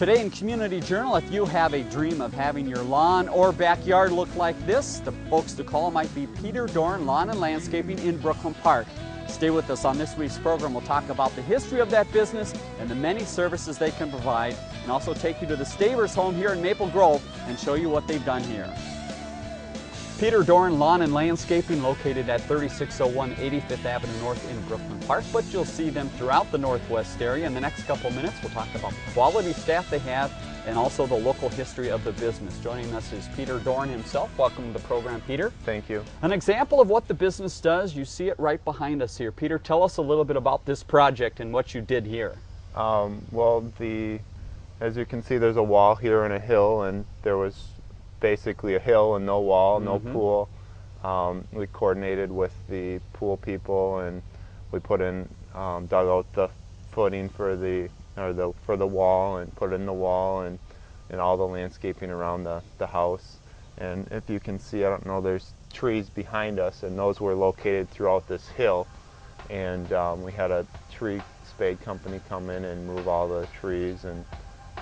Today in Community Journal, if you have a dream of having your lawn or backyard look like this, the folks to call might be Peter Doran Lawn and Landscaping in Brooklyn Park. Stay with us on this week's program. We'll talk about the history of that business and the many services they can provide, and also take you to the Stavers home here in Maple Grove and show you what they've done here. Peter Doran Lawn and Landscaping, located at 3601 85th Avenue North in Brooklyn Park, but you'll see them throughout the Northwest area. In the next couple minutes, we'll talk about the quality staff they have and also the local history of the business. Joining us is Peter Doran himself. Welcome to the program, Peter. Thank you. An example of what the business does, you see it right behind us here. Peter, tell us a little bit about this project and what you did here. As you can see, there's a wall here and a hill, and there was basically a hill and no wall, no pool. We coordinated with the pool people, and we put in, dug out the footing for the wall and put in the wall and all the landscaping around the house. And if you can see, I don't know, there's trees behind us, and those were located throughout this hill. And we had a tree spade company come in and move all the trees and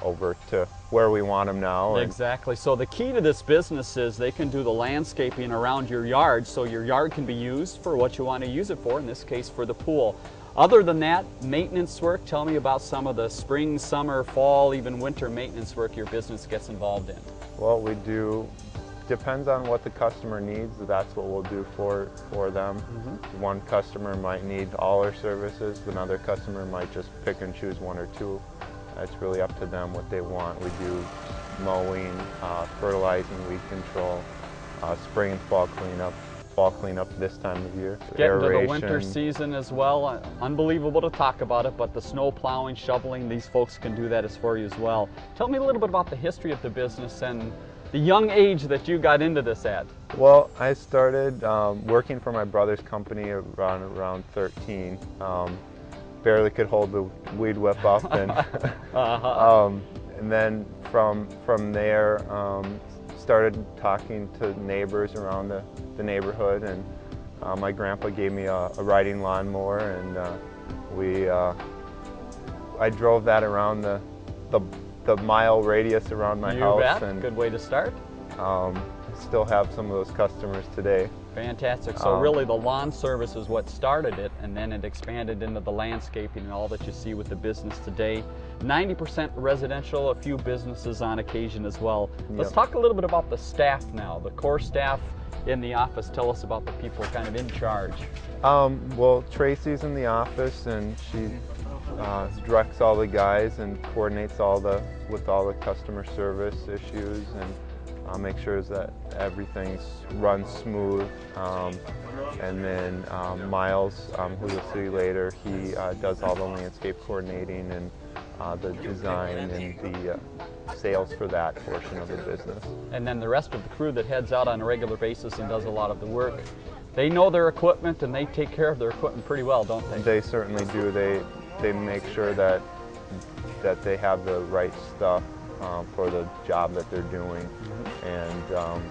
over to where we want them now. Exactly. So the key to this business is they can do the landscaping around your yard, so your yard can be used for what you want to use it for, in this case for the pool. Other than that, maintenance work, tell me about some of the spring, summer, fall, even winter maintenance work your business gets involved in. Well, we do, depends on what the customer needs, that's what we'll do for them. One customer might need all our services, another customer might just pick and choose one or two. It's really up to them what they want. We do mowing, fertilizing, weed control, spring and fall cleanup this time of year. Get into the winter season as well. Unbelievable to talk about it, but the snow plowing, shoveling, these folks can do that for you as well. Tell me a little bit about the history of the business and the young age that you got into this at. Well, I started working for my brother's company around 13. Barely could hold the weed whip up, and and then from there started talking to neighbors around the neighborhood, and my grandpa gave me a riding lawnmower, and I drove that around the mile radius around my house. Bet. And good way to start. Still have some of those customers today. Fantastic. So really the lawn service is what started it, and then it expanded into the landscaping and all that you see with the business today. 90% residential, a few businesses on occasion as well. Let's talk a little bit about the staff now, the core staff in the office. Tell us about the people kind of in charge. Well, Tracy's in the office, and she directs all the guys and coordinates with all the customer service issues, and make sure that everything's runs smooth. And then Miles, who you'll see later, he does all the landscape coordinating and the design and the sales for that portion of the business. And then the rest of the crew that heads out on a regular basis and does a lot of the work, they know their equipment and they take care of their equipment pretty well, don't they? They certainly do. They make sure that they have the right stuff for the job that they're doing. And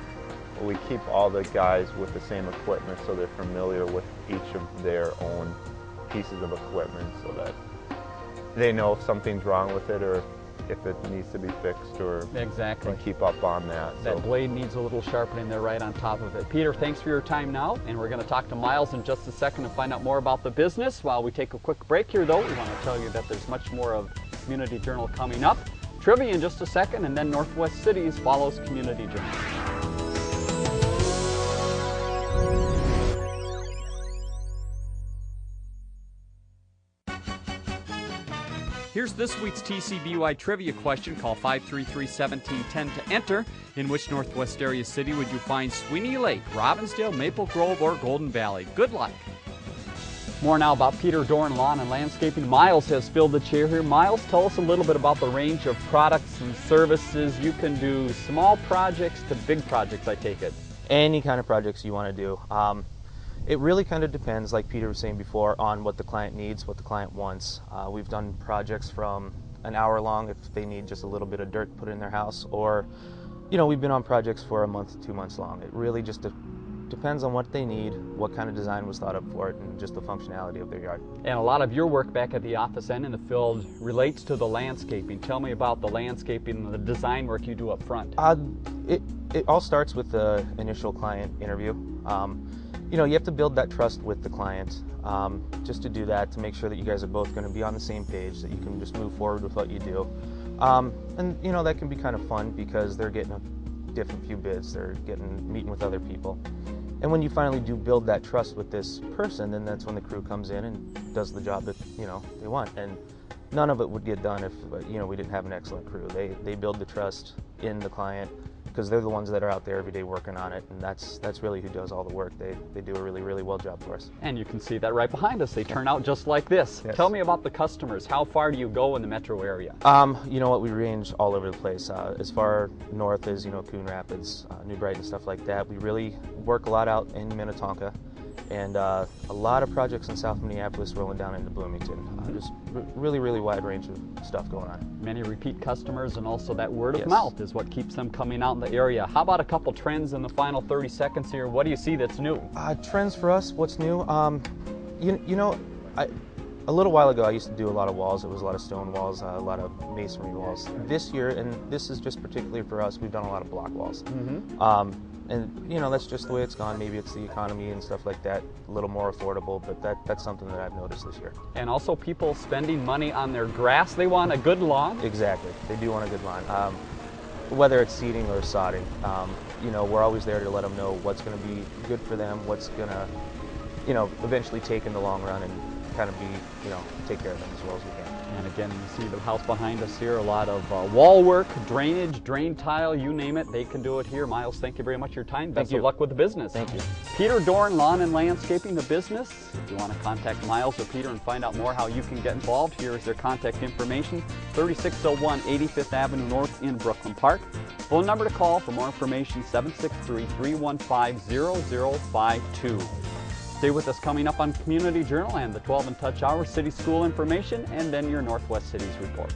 we keep all the guys with the same equipment, so they're familiar with each of their own pieces of equipment, so that they know if something's wrong with it or if it needs to be fixed, or exactly keep up on that. That blade needs a little sharpening, they're right on top of it. Peter, thanks for your time now, and we're going to talk to Miles in just a second and find out more about the business. While we take a quick break here though, we want to tell you that there's much more of Community Journal coming up. Trivia in just a second, and then Northwest Cities follows Community Journal. Here's this week's TCBY trivia question. Call 533-1710 to enter. In which Northwest area city would you find Sweeney Lake, Robbinsdale, Maple Grove, or Golden Valley? Good luck. More now about Peter Doran Lawn and Landscaping. Miles has filled the chair here. Miles, tell us a little bit about the range of products and services. You can do small projects to big projects, I take it. Any kind of projects you want to do. It really kind of depends, like Peter was saying before, on what the client needs, what the client wants. We've done projects from an hour long if they need just a little bit of dirt put in their house, or, you know, we've been on projects for a month, 2 months long. It really just depends on what they need, what kind of design was thought up for it, and just the functionality of their yard. And a lot of your work back at the office and in the field relates to the landscaping. Tell me about the landscaping and the design work you do up front. It all starts with the initial client interview. You know, you have to build that trust with the client. Just to do that, to make sure that you guys are both going to be on the same page, that you can just move forward with what you do. And you know, that can be kind of fun because they're getting a different few bids, they're meeting with other people. And when you finally do build that trust with this person, then that's when the crew comes in and does the job that, you know, they want. And none of it would get done if, you know, we didn't have an excellent crew. They build the trust in the client because they're the ones that are out there every day working on it, and that's really who does all the work. They do a really well job for us. And you can see that right behind us. They turn out just like this. Yes. Tell me about the customers. How far do you go in the metro area? You know what, we range all over the place. As far north as, you know, Coon Rapids, New Brighton, stuff like that. We really work a lot out in Minnetonka, and a lot of projects in South Minneapolis rolling down into Bloomington. Just really wide range of stuff going on. Many repeat customers, and also that word of Yes. mouth is what keeps them coming out in the area. How about a couple trends in the final 30 seconds here? What do you see that's new? Trends for us, what's new? You know, a little while ago I used to do a lot of walls. It was a lot of stone walls, a lot of masonry walls. This year, and this is just particularly for us, we've done a lot of block walls. And you know, that's just the way it's gone. Maybe it's the economy and stuff like that, a little more affordable, but that's something that I've noticed this year. And also people spending money on their grass. They want a good lawn. Exactly, they do want a good lawn. Whether it's seeding or sodding, you know, we're always there to let them know what's going to be good for them, what's going to, you know, eventually take in the long run and kind of be, you know, take care of them as well as we can. And again, you see the house behind us here, a lot of wall work, drainage, drain tile, you name it, they can do it here. Miles, thank you very much for your time. Best of luck with the business. Thank you. Peter Doran, Lawn and Landscaping, the business. If you want to contact Miles or Peter and find out more how you can get involved, here is their contact information, 3601 85th Avenue North in Brooklyn Park. Phone number to call for more information, 763-315-0052. Stay with us. Coming up on Community Journal and the 12 in Touch Hour, City School information, and then your Northwest Cities report.